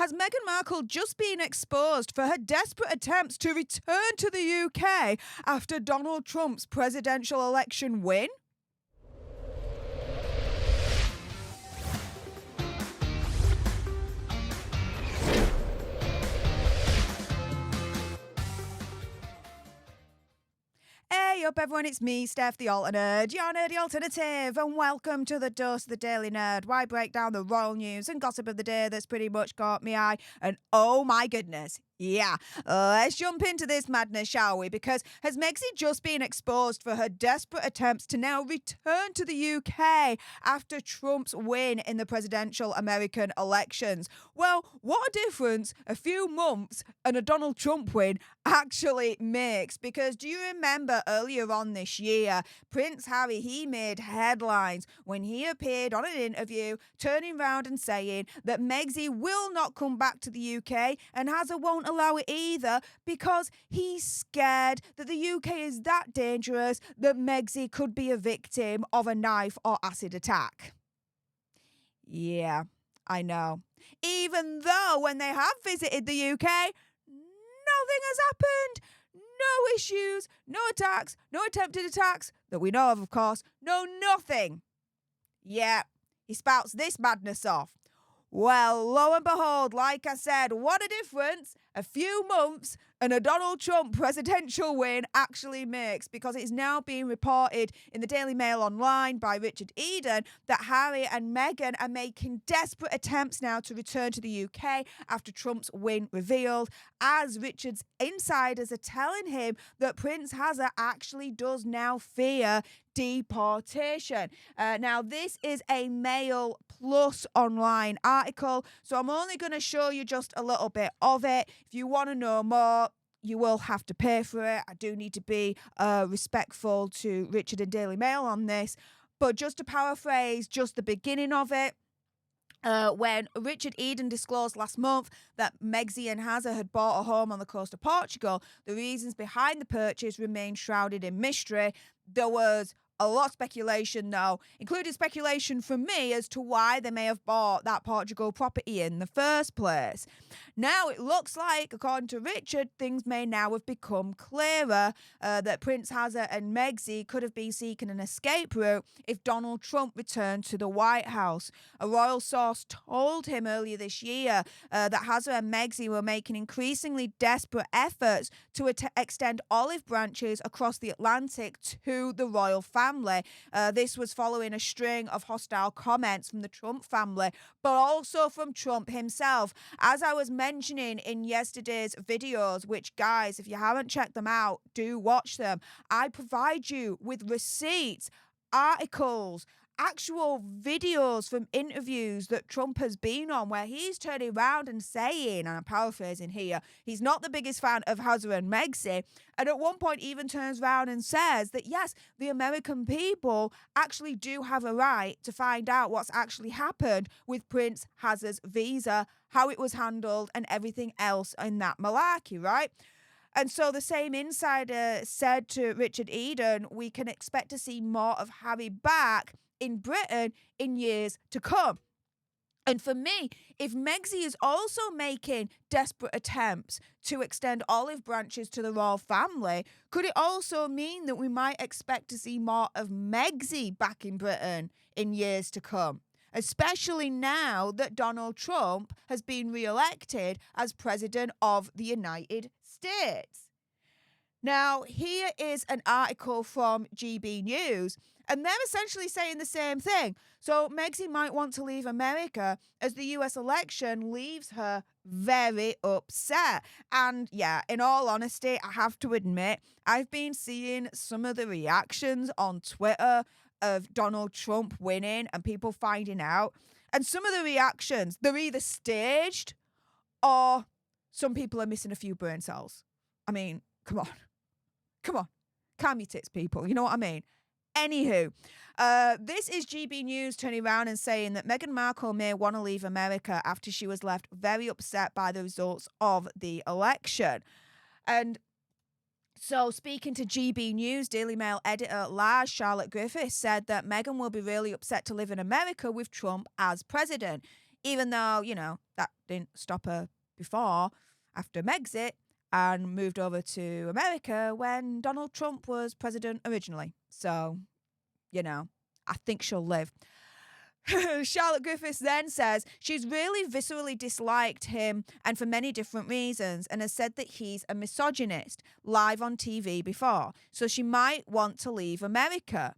Has Meghan Markle just been exposed for her desperate attempts to return to the UK after Donald Trump's presidential election win? Hey up everyone, it's me, Stef The Alter Nerd, your nerdy alternative, and welcome to the Dose of the Daily Nerd, where I break down the royal news and gossip of the day that's pretty much caught me eye, and oh my goodness, yeah, let's jump into this madness, shall we? Because has Megxie just been exposed for her desperate attempts to now return to the UK after Trump's win in the presidential American elections? Well, what a difference a few months and a Donald Trump win actually makes. Because do you remember earlier on this year, Prince Harry, he made headlines when he appeared on an interview turning around and saying that Megxie will not come back to the UK and Hazza won't allow it either because he's scared that the UK is that dangerous that Megxie could be a victim of a knife or acid attack. Yeah, I know. Even though when they have visited the UK, nothing has happened. No issues, no attacks, no attempted attacks that we know of course. No, nothing. Yeah, he spouts this madness off. Well, lo and behold, like I said, what a difference a few months and a Donald Trump presidential win actually makes, because it's now being reported in the Daily Mail Online by Richard Eden that Harry and Meghan are making desperate attempts now to return to the UK after Trump's win revealed, as Richard's insiders are telling him that Prince Hazza actually does now fear deportation. Now, this is a Mail Plus online article, so I'm only going to show you just a little bit of it. If you want to know more, you will have to pay for it. I do need to be respectful to Richard and Daily Mail on this, but just to paraphrase just the beginning of it, when Richard Eden disclosed last month that Megxie and Hazza had bought a home on the coast of Portugal, the reasons behind the purchase remain shrouded in mystery. There was a lot of speculation, though, including speculation from me as to why they may have bought that Portugal property in the first place. Now, it looks like, according to Richard, things may now have become clearer that Prince Hazza and Megxie could have been seeking an escape route if Donald Trump returned to the White House. A royal source told him earlier this year that Hazza and Megxie were making increasingly desperate efforts to extend olive branches across the Atlantic to the royal family. This was following a string of hostile comments from the Trump family, but also from Trump himself. As I was mentioning in yesterday's videos, which, guys, if you haven't checked them out, do watch them. I provide you with receipts, articles, actual videos from interviews that Trump has been on where he's turning around and saying, and I'm paraphrasing here, he's not the biggest fan of Hazza and Megxie, and at one point even turns around and says that yes, the American people actually do have a right to find out what's actually happened with Prince Hazza's visa, how it was handled, and everything else in that malarkey, right? And so the same insider said to Richard Eden, we can expect to see more of Harry back in Britain in years to come. And for me, if Megxie is also making desperate attempts to extend olive branches to the royal family, could it also mean that we might expect to see more of Megxie back in Britain in years to come? Especially now that Donald Trump has been re-elected as president of the United States. Now, here is an article from GB News, and they're essentially saying the same thing. So Megxie might want to leave America as the US election leaves her very upset. And yeah, in all honesty, I have to admit, I've been seeing some of the reactions on Twitter of Donald Trump winning and people finding out. And some of the reactions, they're either staged or some people are missing a few brain cells. I mean, come on. Calm your tits, people. You know what I mean? Anywho, this is GB News turning around and saying that Meghan Markle may want to leave America after she was left very upset by the results of the election. And so, speaking to GB News, Daily Mail editor Lars Charlotte Griffiths said that Meghan will be really upset to live in America with Trump as president. even though, that didn't stop her before, after Megxit, and moved over to America when Donald Trump was president originally. So, I think she'll live. Charlotte Griffiths then says she's really viscerally disliked him, and for many different reasons, and has said that he's a misogynist live on TV before, so she might want to leave America.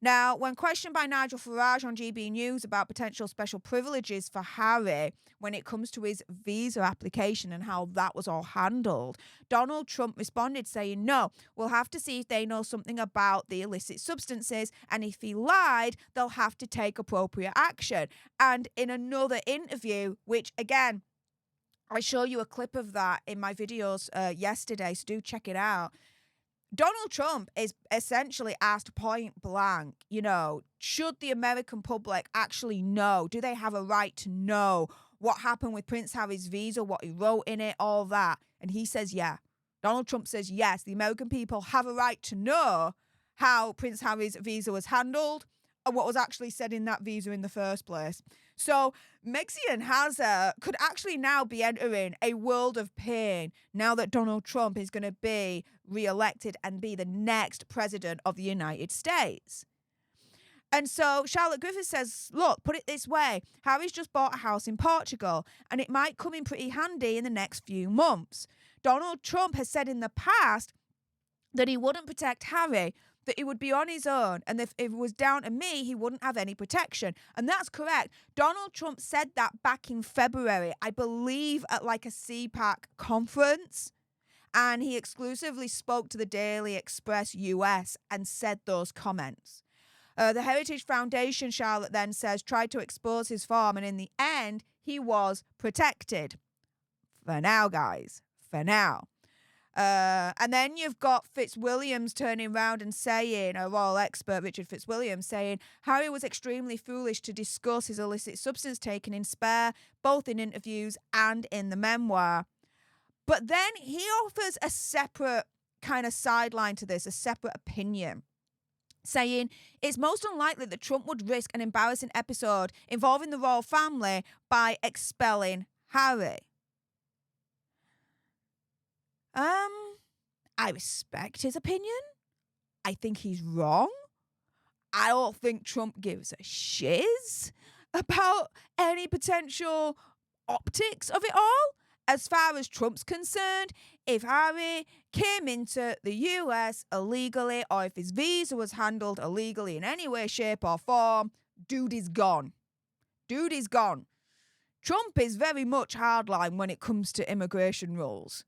Now, when questioned by Nigel Farage on GB News about potential special privileges for Harry when it comes to his visa application and how that was all handled, Donald Trump responded saying, no, we'll have to see if they know something about the illicit substances, and if he lied, they'll have to take appropriate action. And in another interview, which again, I show you a clip of that in my videos yesterday, so do check it out. Donald Trump is essentially asked point blank, should the American public actually know? Do they have a right to know what happened with Prince Harry's visa, what he wrote in it, all that? And he says, yeah. Donald Trump says, yes, the American people have a right to know how Prince Harry's visa was handled and what was actually said in that visa in the first place. So Megxit and Hazza could actually now be entering a world of pain now that Donald Trump is going to be re-elected and be the next president of the United States. And so Charlotte Griffiths says, look, put it this way, Harry's just bought a house in Portugal and it might come in pretty handy in the next few months. Donald Trump has said in the past that he wouldn't protect Harry, that he would be on his own, and if it was down to me, he wouldn't have any protection. And that's correct. Donald Trump said that back in February, I believe at like a CPAC conference, and he exclusively spoke to the Daily Express US and said those comments. The Heritage Foundation, Charlotte then says, tried to expose his farm, and in the end, he was protected. For now, guys. For now. And then you've got Fitzwilliams turning around and saying, a royal expert, Richard Fitzwilliams, saying, Harry was extremely foolish to discuss his illicit substance taken in spare, both in interviews and in the memoir. But then he offers a separate kind of sideline to this, a separate opinion, saying it's most unlikely that Trump would risk an embarrassing episode involving the royal family by expelling Harry. I respect his opinion. I think he's wrong. I don't think Trump gives a shiz about any potential optics of it all. As far as Trump's concerned, if Harry came into the US illegally or if his visa was handled illegally in any way, shape or form, dude is gone. Dude is gone. Trump is very much hardline when it comes to immigration rules.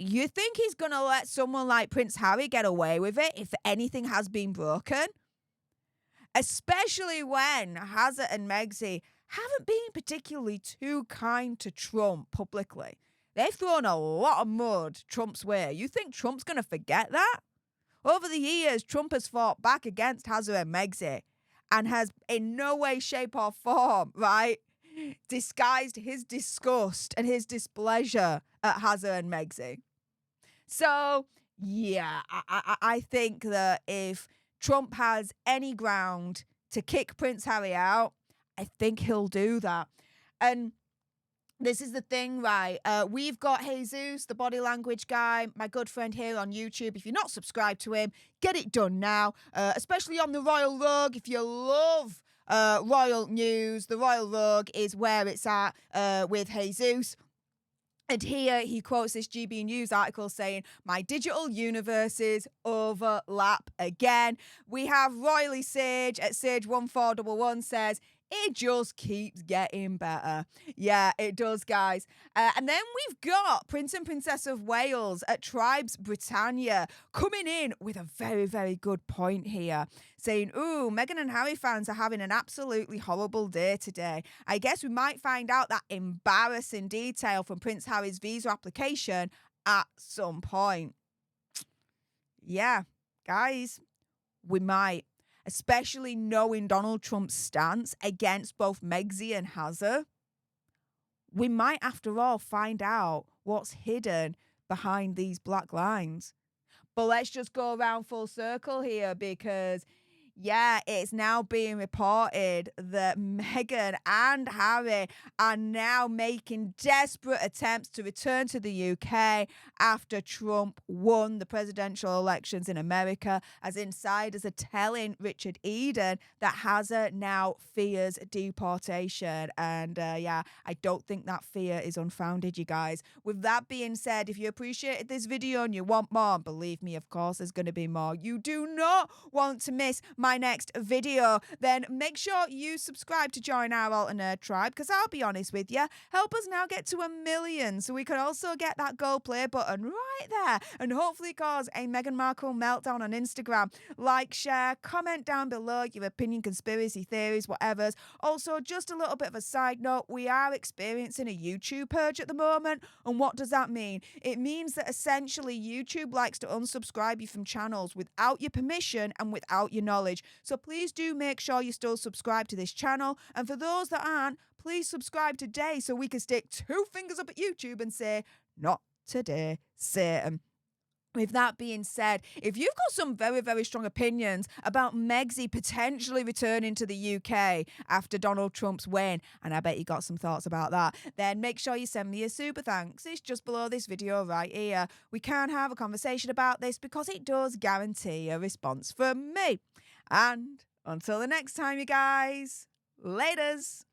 You think he's going to let someone like Prince Harry get away with it if anything has been broken? Especially when Hazza and Megxit haven't been particularly too kind to Trump publicly. They've thrown a lot of mud Trump's way. You think Trump's going to forget that? Over the years, Trump has fought back against Hazza and Megxit and has in no way, shape or form, right, disguised his disgust and his displeasure at Hazza and Megxit. So, yeah, I think that if Trump has any ground to kick Prince Harry out, I think he'll do that. And this is the thing, right? We've got Jesus, the body language guy, my good friend here on YouTube. If you're not subscribed to him, get it done now, especially on the Royal Rug. If you love royal news, the Royal Rug is where it's at with Jesus. And here he quotes this GB News article saying, my digital universes overlap again. We have Royally Sage at Sage1411 says, it just keeps getting better. Yeah, it does, guys. And then we've got Prince and Princess of Wales at Tribes Britannia coming in with a very, very good point here, saying, ooh, Meghan and Harry fans are having an absolutely horrible day today. I guess we might find out that embarrassing detail from Prince Harry's visa application at some point. Yeah, guys, we might. Especially knowing Donald Trump's stance against both Megxit and Hazza, we might, after all, find out what's hidden behind these black lines. But let's just go around full circle here because, Yeah, it's now being reported that Meghan and Harry are now making desperate attempts to return to the UK after Trump won the presidential elections in America, as insiders are telling Richard Eden that Hazard now fears deportation. And yeah, I don't think that fear is unfounded, you guys. With that being said, if you appreciated this video and you want more, believe me, of course, there's going to be more. You do not want to miss my next video, then make sure you subscribe to join our Alter Nerd tribe, because I'll be honest with you, help us now get to 1 million so we can also get that gold play button right there and hopefully cause a Meghan Markle meltdown on Instagram. Like, share, comment down below your opinion, conspiracy theories, whatever's. Also, just a little bit of a side note, we are experiencing a YouTube purge at the moment. And what does that mean? It means that essentially YouTube likes to unsubscribe you from channels without your permission and without your knowledge. So please do make sure you still subscribe to this channel. And for those that aren't, please subscribe today so we can stick 2 fingers up at YouTube and say, not today, Satan. With that being said, if you've got some very, very strong opinions about Megsy potentially returning to the UK after Donald Trump's win, and I bet you got some thoughts about that, then make sure you send me a super thanks. It's just below this video right here. We can have a conversation about this because it does guarantee a response from me. And until the next time, you guys, laters.